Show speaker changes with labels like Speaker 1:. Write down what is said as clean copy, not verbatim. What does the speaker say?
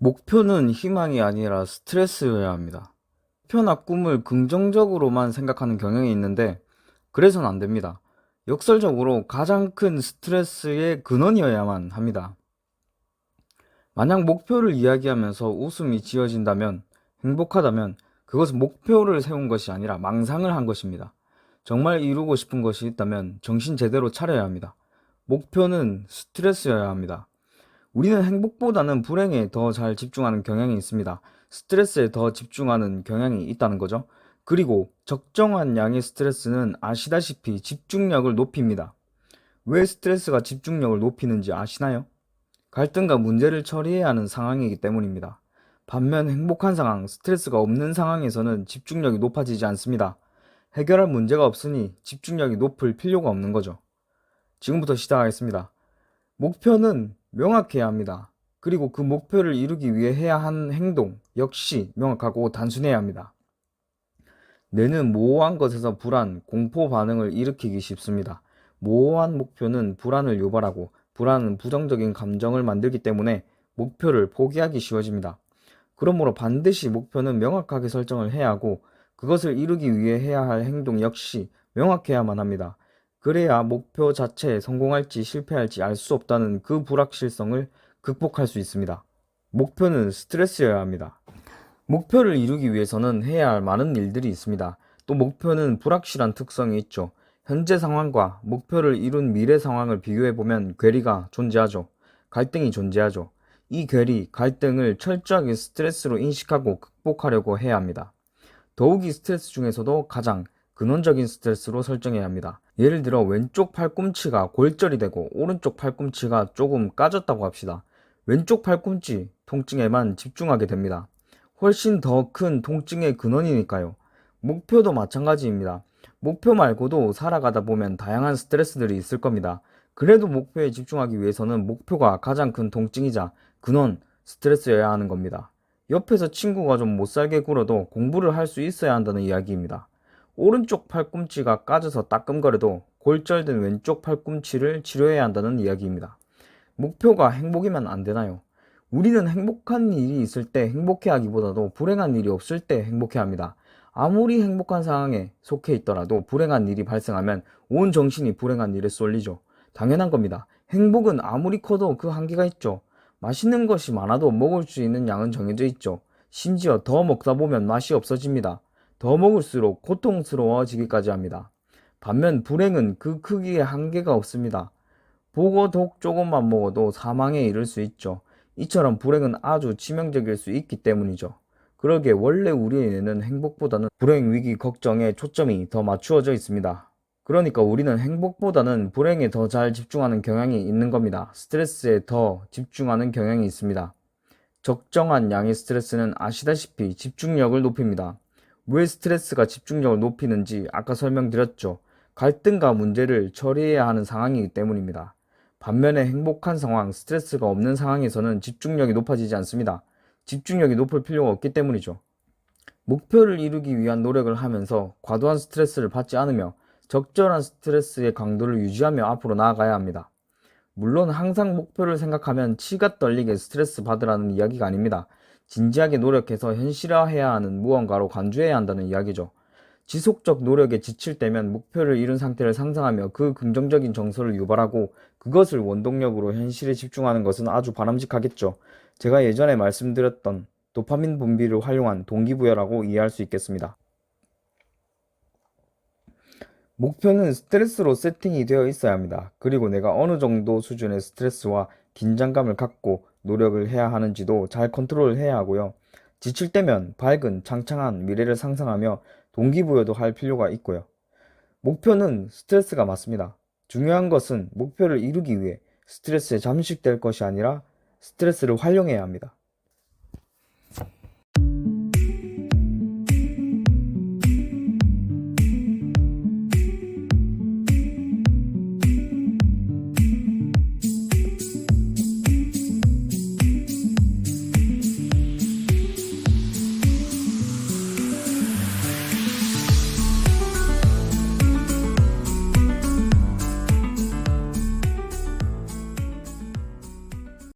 Speaker 1: 목표는 희망이 아니라 스트레스여야 합니다. 목표나 꿈을 긍정적으로만 생각하는 경향이 있는데, 그래서는 안 됩니다. 역설적으로 가장 큰 스트레스의 근원이어야만 합니다. 만약 목표를 이야기하면서 웃음이 지어진다면, 행복하다면, 그것은 목표를 세운 것이 아니라 망상을 한 것입니다. 정말 이루고 싶은 것이 있다면 정신 제대로 차려야 합니다. 목표는 스트레스여야 합니다. 우리는 행복보다는 불행에 더 잘 집중하는 경향이 있습니다. 스트레스에 더 집중하는 경향이 있다는 거죠. 그리고 적정한 양의 스트레스는 아시다시피 집중력을 높입니다. 왜 스트레스가 집중력을 높이는지 아시나요? 갈등과 문제를 처리해야 하는 상황이기 때문입니다. 반면 행복한 상황, 스트레스가 없는 상황에서는 집중력이 높아지지 않습니다. 해결할 문제가 없으니 집중력이 높을 필요가 없는 거죠. 지금부터 시작하겠습니다. 목표는 명확해야 합니다. 그리고 그 목표를 이루기 위해 해야 하는 행동 역시 명확하고 단순해야 합니다. 뇌는 모호한 것에서 불안, 공포 반응을 일으키기 쉽습니다. 모호한 목표는 불안을 유발하고 불안은 부정적인 감정을 만들기 때문에 목표를 포기하기 쉬워집니다. 그러므로 반드시 목표는 명확하게 설정을 해야 하고 그것을 이루기 위해 해야 할 행동 역시 명확해야만 합니다. 그래야 목표 자체에 성공할지 실패할지 알 수 없다는 그 불확실성을 극복할 수 있습니다. 목표는 스트레스여야 합니다. 목표를 이루기 위해서는 해야 할 많은 일들이 있습니다. 또 목표는 불확실한 특성이 있죠. 현재 상황과 목표를 이룬 미래 상황을 비교해보면 괴리가 존재하죠. 갈등이 존재하죠. 이 괴리, 갈등을 철저하게 스트레스로 인식하고 극복하려고 해야 합니다. 더욱이 스트레스 중에서도 가장 근원적인 스트레스로 설정해야 합니다. 예를 들어 왼쪽 팔꿈치가 골절이 되고 오른쪽 팔꿈치가 조금 까졌다고 합시다. 왼쪽 팔꿈치 통증에만 집중하게 됩니다. 훨씬 더 큰 통증의 근원이니까요. 목표도 마찬가지입니다. 목표 말고도 살아가다 보면 다양한 스트레스들이 있을 겁니다. 그래도 목표에 집중하기 위해서는 목표가 가장 큰 통증이자 근원 스트레스여야 하는 겁니다. 옆에서 친구가 좀 못살게 굴어도 공부를 할 수 있어야 한다는 이야기입니다. 오른쪽 팔꿈치가 까져서 따끔거려도 골절된 왼쪽 팔꿈치를 치료해야 한다는 이야기입니다. 목표가 행복이면 안 되나요? 우리는 행복한 일이 있을 때 행복해 하기보다도 불행한 일이 없을 때 행복해 합니다. 아무리 행복한 상황에 속해 있더라도 불행한 일이 발생하면 온 정신이 불행한 일에 쏠리죠. 당연한 겁니다. 행복은 아무리 커도 그 한계가 있죠. 맛있는 것이 많아도 먹을 수 있는 양은 정해져 있죠. 심지어 더 먹다 보면 맛이 없어집니다. 더 먹을수록 고통스러워지기까지 합니다. 반면 불행은 그 크기에 한계가 없습니다. 보고 독 조금만 먹어도 사망에 이를 수 있죠. 이처럼 불행은 아주 치명적일 수 있기 때문이죠. 그러기에 원래 우리의 뇌는 행복보다는 불행, 위기, 걱정에 초점이 더 맞추어져 있습니다. 그러니까 우리는 행복보다는 불행에 더 잘 집중하는 경향이 있는 겁니다. 스트레스에 더 집중하는 경향이 있습니다. 적정한 양의 스트레스는 아시다시피 집중력을 높입니다. 왜 스트레스가 집중력을 높이는지 아까 설명드렸죠. 갈등과 문제를 처리해야 하는 상황이기 때문입니다. 반면에 행복한 상황, 스트레스가 없는 상황에서는 집중력이 높아지지 않습니다. 집중력이 높을 필요가 없기 때문이죠. 목표를 이루기 위한 노력을 하면서 과도한 스트레스를 받지 않으며 적절한 스트레스의 강도를 유지하며 앞으로 나아가야 합니다. 물론 항상 목표를 생각하면 치가 떨리게 스트레스 받으라는 이야기가 아닙니다. 진지하게 노력해서 현실화해야 하는 무언가로 간주해야 한다는 이야기죠. 지속적 노력에 지칠 때면 목표를 이룬 상태를 상상하며 그 긍정적인 정서를 유발하고 그것을 원동력으로 현실에 집중하는 것은 아주 바람직하겠죠. 제가 예전에 말씀드렸던 도파민 분비를 활용한 동기부여라고 이해할 수 있겠습니다. 목표는 스트레스로 세팅이 되어 있어야 합니다. 그리고 내가 어느 정도 수준의 스트레스와 긴장감을 갖고 노력을 해야 하는지도 잘 컨트롤을 해야 하고요. 지칠 때면 밝은 창창한 미래를 상상하며 동기부여도 할 필요가 있고요. 목표는 스트레스가 맞습니다. 중요한 것은 목표를 이루기 위해 스트레스에 잠식될 것이 아니라 스트레스를 활용해야 합니다.